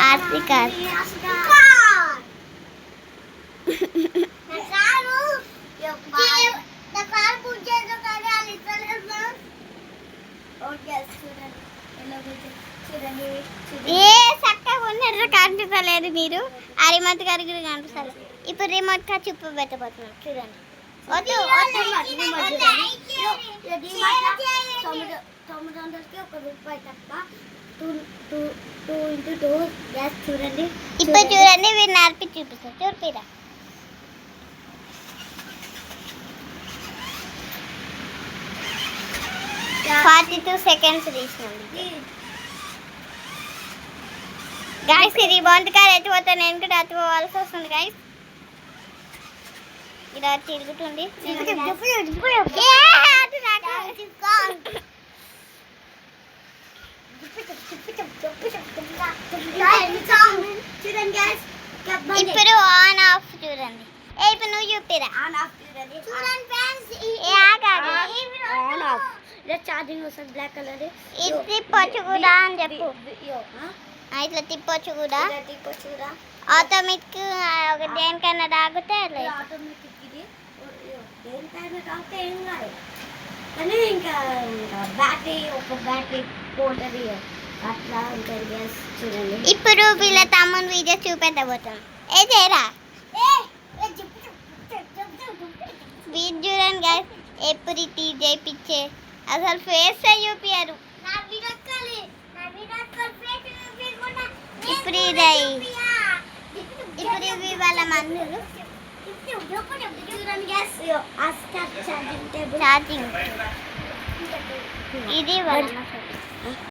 ఆస్తికా ఏ చక్కగా ఉన్నారు కనిపిస్తలేదు మీరు ఆ రిమోట్ గారి కూడా కనిపిస్తలేదు ఇప్పుడు రిమోట్ కా చూపు పెట్టబోతున్నాం చూడండి వద్దు 900కి ఒక రూపాయి తప్ప 2 into 2 గ్యాస్ చూడండి ఇప్పుడు చూడండి వీరు నడిపి చూపిస్తారు చూపిరా 42 seconds తీసినాం గాయస్ ఇది బంద్ కార్ ఎటు పోతాను నేను కూడా అటు పోవాల్సి వస్తుంది గాయస్ ఇలా తిరుగుతుంది ఇప్పుడు ఆన్ ఆఫ్ చూడండి ఇప్పుడు నువ్వు చూపిరా ఆన్ ఆఫ్ చూడండి ఛార్జింగ్ వస్తుంది బ్లాక్ కలర్ ఇది తిప్పొచ్చు కూడా అని చెప్పు ఇట్లా తిప్పొచ్చు కూడా ఆటోమేటిక్ దేనికైనా తాగితే దేనికైనా తాగితే ఏం కాదు కానీ ఇంకా బ్యాటరీ ఒక బ్యాటరీ పోతుంది అట్లా ఉంటుంది గ్యాస్ చూడండి ఇప్పుడు వీళ్ళ తమ్ముని వీడియో చూపెట్టబోతాం ఏ చేయరా వీడు చూడండి గ్యాస్ ఎప్పుడు చేయించే అసలు ఫేస్ చూపించారు ఇప్పుడు ఇవి వాళ్ళ మందులు ఛార్జింగ్ ఇది వాళ్ళ